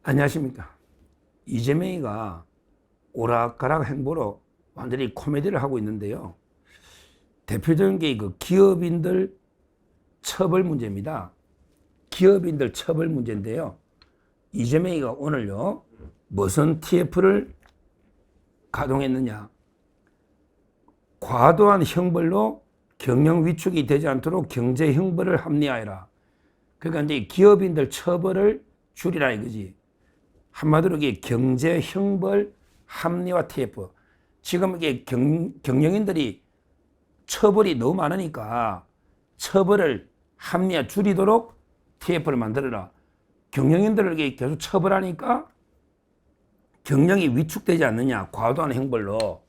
안녕하십니까. 이재명이가 오락가락 행보로 완전히 코미디를 하고 있는데요. 대표적인 게 그 기업인들 처벌 문제입니다. 기업인들 처벌 문제인데요. 이재명이가 오늘요, 무슨 TF를 가동했느냐. 과도한 형벌로 경영 위축이 되지 않도록 경제 형벌을 합리화해라. 그러니까 이제 기업인들 처벌을 줄이라 이거지. 한마디로 이게 경제 형벌 합리화 TF. 지금 이게 경영인들이 처벌이 너무 많으니까 처벌을 합리화 줄이도록 TF를 만들어라. 경영인들에게 계속 처벌하니까 경영이 위축되지 않느냐. 과도한 형벌로.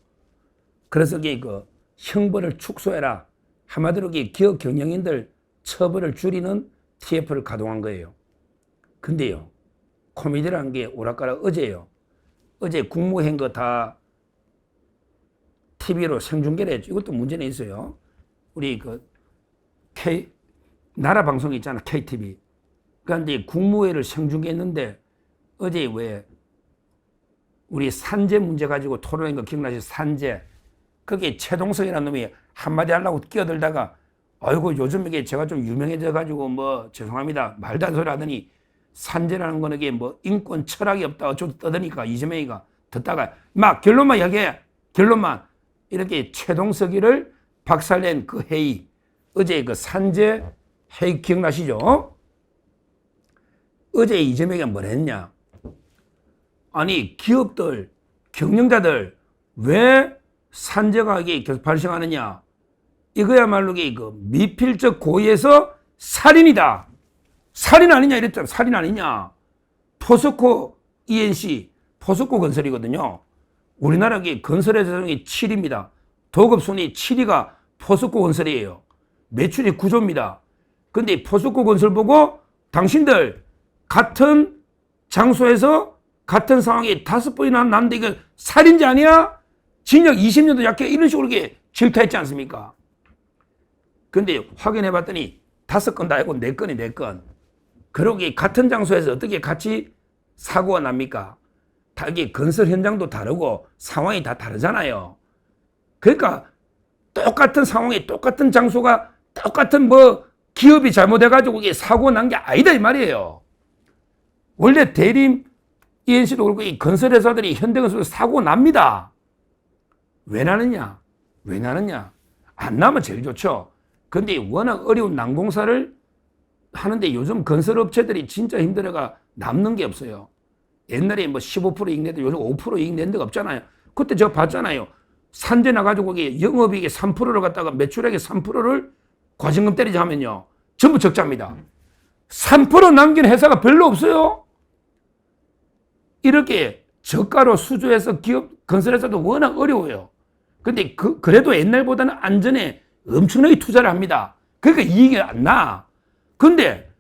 그래서 이게 그 형벌을 축소해라. 한마디로 이게 기업 경영인들 처벌을 줄이는 TF를 가동한 거예요. 근데요, 코미디라는 게 오락가락 어제예요. 어제 국무회의 거 다 TV로 생중계를 했죠. 이것도 문제는 있어요. 우리 그 나라 방송 있잖아, KTV. 그러니까 이제 국무회의를 생중계했는데 어제 왜 우리 산재 문제 가지고 토론한 거 기억나시죠? 산재. 거기에 최동석이라는 놈이 한마디 하려고 끼어들다가 아이고 요즘 이게 제가 좀 유명해져 가지고 뭐 죄송합니다 말도 안 소리 하더니 산재라는 거는 이게 뭐 인권 철학이 없다 어쩌고 떠드니까 이재명이가 듣다가 막 결론만 이야기해. 결론만. 이렇게 최동석이를 박살낸 그 회의, 어제 그 산재 회의 기억나시죠? 어제 이재명이 뭐라 했냐. 아니 기업들 경영자들 왜 산재가 이게 계속 발생하느냐. 이거야말로 그 미필적 고의에서 살인이다. 살인 아니냐 이랬잖아. 살인 아니냐. 포스코 ENC, 포스코 건설이거든요. 우리나라 건설의 재정이 7위입니다. 도급 순위 7위가 포스코 건설이에요. 매출이 9조입니다. 근데 포스코 건설 보고 당신들 같은 장소에서 같은 상황이 5번이나 났는데 이거 살인자 아니야? 징역 20년도 약해. 이런 식으로 이렇게 질타했지 않습니까? 근데 확인해 봤더니 5건 다 아니고 4건이 4건. 그러게 같은 장소에서 어떻게 같이 사고가 납니까? 다 이게 건설 현장도 다르고 상황이 다 다르잖아요. 그러니까 똑같은 상황에 똑같은 장소가 똑같은 뭐 기업이 잘못해가지고 이게 사고 난 게 아니다 이 말이에요. 원래 대림 ENC도 그렇고 이 건설회사들이 현대건설도 사고 납니다. 왜 나느냐? 왜 나느냐? 안 나면 제일 좋죠. 근데 워낙 어려운 난공사를 하는데 요즘 건설업체들이 진짜 힘들어가 남는 게 없어요. 옛날에 뭐 15% 이익 내도 요즘 5% 이익 낸 데가 없잖아요. 그때 제가 봤잖아요. 산재 나가지고 이게 영업이익의 3%를 갖다가 매출액의 3%를 과징금 때리자 하면요. 전부 적자입니다. 3% 남긴 회사가 별로 없어요. 이렇게 저가로 수주해서 기업, 건설회사도 워낙 어려워요. 근데 그래도 옛날보다는 안전에 엄청나게 투자를 합니다. 그러니까 이익이 안 나. 근데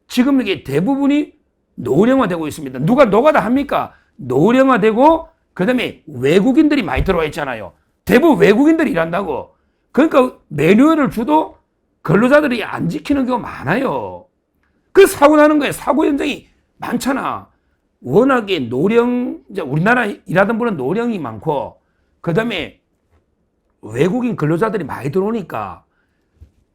지금 이게 대부분이 노령화되고 있습니다. 누가 노가다 합니까? 노령화되고 그다음에 외국인들이 많이 들어와 있잖아요. 대부분 외국인들이 일한다고. 그러니까 매뉴얼을 줘도 근로자들이 안 지키는 경우가 많아요. 그 사고 나는 거예요. 사고 현장이 많잖아. 워낙에 노령, 이제 우리나라 일하던 분은 노령이 많고 그다음에 외국인 근로자들이 많이 들어오니까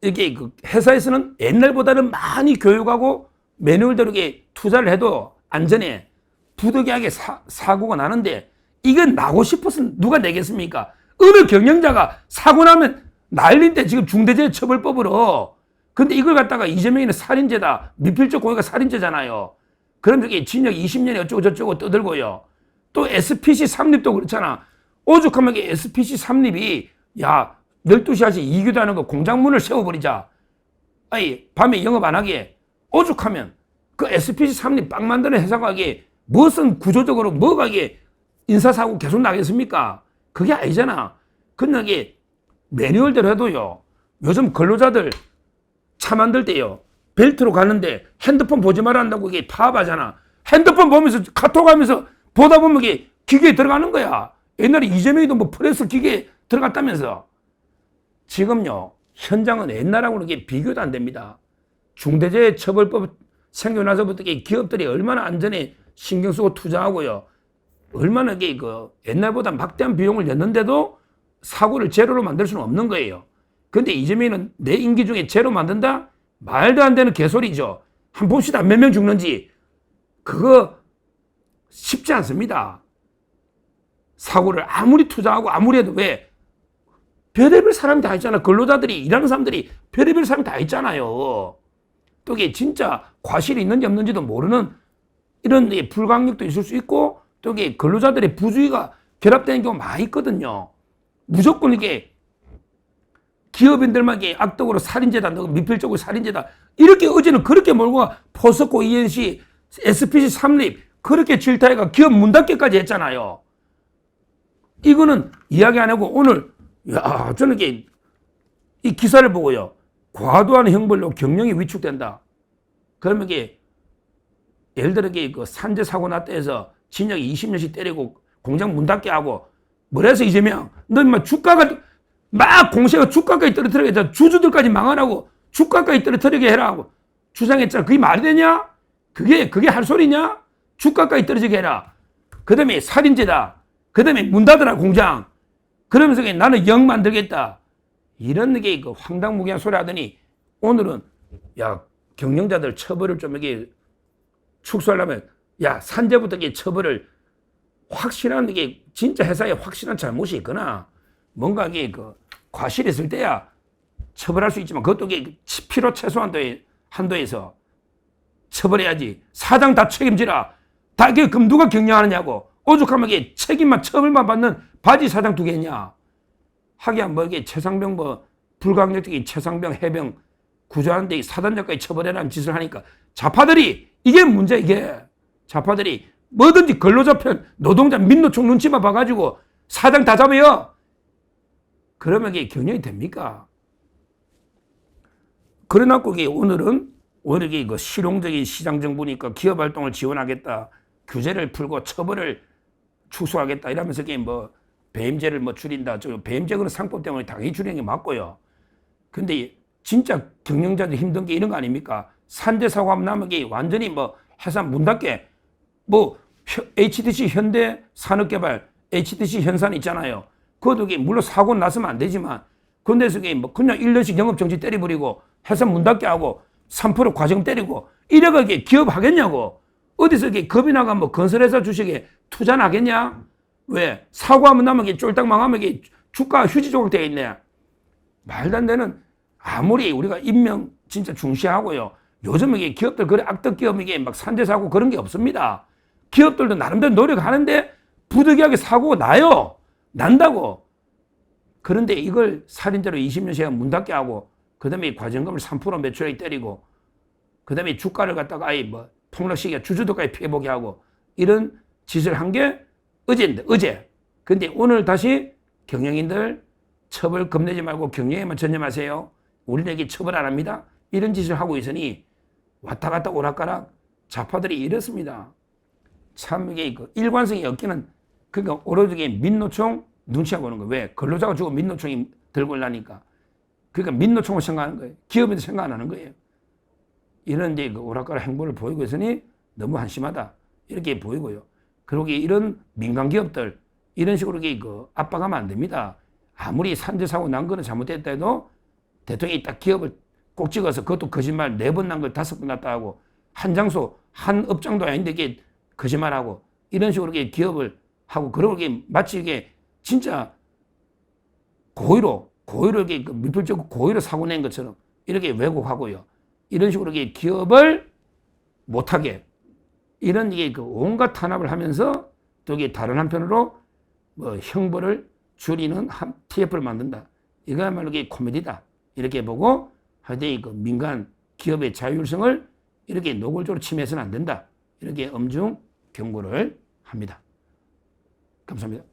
이게 그 회사에서는 옛날보다는 많이 교육하고 매뉴얼대로 이게 투자를 해도 안전에 부득이하게 사고가 나는데 이건 나고 싶어서 누가 내겠습니까? 어느 경영자가 사고 나면 난리인데 지금 중대재해처벌법으로. 근데 이걸 갖다가 이재명이는 살인죄다. 미필적 고의가 살인죄잖아요. 그럼 이게 징역 20년에 어쩌고 저쩌고 떠들고요. 또 SPC 삼립도 그렇잖아. 오죽하면 SPC 삼립이 야 12시 아직 이기도 하는 거 공장문을 세워버리자. 아니 밤에 영업 안 하게. 오죽하면 그 SPC 삼립 빵 만드는 회사가 이게 무슨 구조적으로 뭐가 이게 인사사고 계속 나겠습니까? 그게 아니잖아. 근데 이게 매뉴얼대로 해도요. 요즘 근로자들 차 만들 때요. 벨트로 가는데 핸드폰 보지 말아 한다고 이게 파업하잖아. 핸드폰 보면서 카톡 하면서 보다 보면 이게 기계에 들어가는 거야. 옛날에 이재명이도 뭐 프레스 기계에 들어갔다면서. 지금요. 현장은 옛날하고는 이게 비교도 안 됩니다. 중대재해처벌법 생겨나서부터 기업들이 얼마나 안전에 신경 쓰고 투자하고요. 얼마나 옛날보다 막대한 비용을 냈는데도 사고를 제로로 만들 수는 없는 거예요. 근데 이재명은 내 임기 중에 제로 만든다? 말도 안 되는 개소리죠. 한번 봅시다. 몇 명 죽는지. 그거 쉽지 않습니다. 사고를 아무리 투자하고 아무리 해도 왜? 별의별 사람이 다 있잖아. 근로자들이, 일하는 사람들이 별의별 사람이 다 있잖아요. 또 이게 진짜 과실이 있는지 없는지도 모르는 이런 불강력도 있을 수 있고, 또 이게 근로자들의 부주의가 결합되는 경우가 많이 있거든요. 무조건 이게 기업인들만 악덕으로 살인죄다, 미필적으로 살인죄다, 이렇게 어제는 그렇게 몰고 가 포스코, ENC, SPC, 삼립 그렇게 질타해가 기업 문 닫기까지 했잖아요. 이거는 이야기 안 하고 오늘 저는 이 기사를 보고요. 과도한 형벌로 경영이 위축된다. 그러면 예를 들어 그 산재 사고 났다 해서 징역 20년씩 때리고 공장 문 닫게 하고 뭐래서 이재명 너 인마 주가가 막 공시가 주가까지 떨어뜨리게 해서 주주들까지 망하라고 주가까지 떨어뜨리게 해라 하고 주장했잖아. 그게 말이 되냐? 그게 할 소리냐? 주가까지 떨어지게 해라. 그 다음에 살인죄다. 그 다음에 문 닫으라 공장. 그러면서 나는 영 만들겠다. 이런 그 황당무계한 소리 하더니 오늘은 경영자들 처벌을 좀 축소하려면 산재부터 처벌을 확실한 진짜 회사에 확실한 잘못이 있거나 뭔가 과실이 있을 때야 처벌할 수 있지만 그것도 필요 최소한 한도에서 처벌해야지. 사장 다 책임지라. 다 그럼 누가 경영하느냐고. 오죽하면 책임만 처벌만 받는 바지 사장 두겠냐. 하기야 최상병 불강력적인 최상병 해병 구조하는데 사단장까지 처벌해라는 짓을 하니까 좌파들이 이게 문제. 이게 좌파들이 뭐든지 근로자 편 노동자 민노총 눈치만 봐가지고 사장 다 잡아요. 그러면 경영이 됩니까? 그래놓고 오늘은 오히려 실용적인 시장 정부니까 기업 활동을 지원하겠다. 규제를 풀고 처벌을 축소하겠다. 이러면서 배임죄를 줄인다. 배임죄는 상법 때문에 당연히 줄이는 게 맞고요. 근데 진짜 경영자들 힘든 게 이런 거 아닙니까? 산재 사고 하면 나면 완전히 회사 문 닫게 HTC 현대 산업개발 HTC 현산 있잖아요. 그것도 물론 사고 났으면 안 되지만 그런데서 그냥 1년씩 영업정지 때려버리고 회사 문 닫게 하고 3% 과정 때리고 이래가 기업 하겠냐고. 어디서 겁이 나가 건설회사 주식에 투자 나겠냐? 왜? 사고하면 나면 쫄딱 망하면 주가 휴지 조각 되어 있네. 말도 안 되는. 아무리 우리가 인명 진짜 중시하고요. 요즘 기업들 그래 악덕 기업이 막 산재 사고 그런 게 없습니다. 기업들도 나름대로 노력하는데 부득이하게 사고가 나요. 난다고. 그런데 이걸 살인죄로 20년씩 문 닫게 하고 그다음에 과징금을 3% 매출액 때리고 그다음에 주가를 갖다가 폭락시키게 주주들까지 피해보게 하고 이런 짓을 한 게 어제인데 어제. 근데 오늘 다시 경영인들 처벌 겁내지 말고 경영에만 전념하세요. 우리에게 처벌 안 합니다. 이런 짓을 하고 있으니 왔다 갔다 오락가락 좌파들이 이렇습니다. 참 이게 일관성이 없기는 그러니까 오로지 민노총 눈치하고 오는 거예요. 왜? 근로자가 죽으면 민노총이 들고 올라니까. 그러니까 민노총을 생각하는 거예요. 기업에도 생각 안 하는 거예요. 이런 오락가락 행보를 보이고 있으니 너무 한심하다. 이렇게 보이고요. 그리고 이런 민간 기업들 이런 식으로 압박하면 안 됩니다. 아무리 산재 사고 난 거는 잘못됐다 해도 대통령이 딱 기업을 꼭 찍어서 그것도 거짓말 4번 난 걸 5번 났다 하고 한 장소 한 업장도 아닌데 거짓말하고 이런 식으로 기업을 하고 그러고 마치 진짜 고의로 미필적으로 고의로 사고 낸 것처럼 이렇게 왜곡하고요. 이런 식으로 기업을 못하게 이런 온갖 탄압을 하면서 또 다른 한편으로 형벌을 줄이는 TF를 만든다. 이거야말로 코미디다. 이렇게 보고 하여튼 민간 기업의 자율성을 이렇게 노골적으로 침해해서는 안 된다. 이렇게 엄중 경고를 합니다. 감사합니다.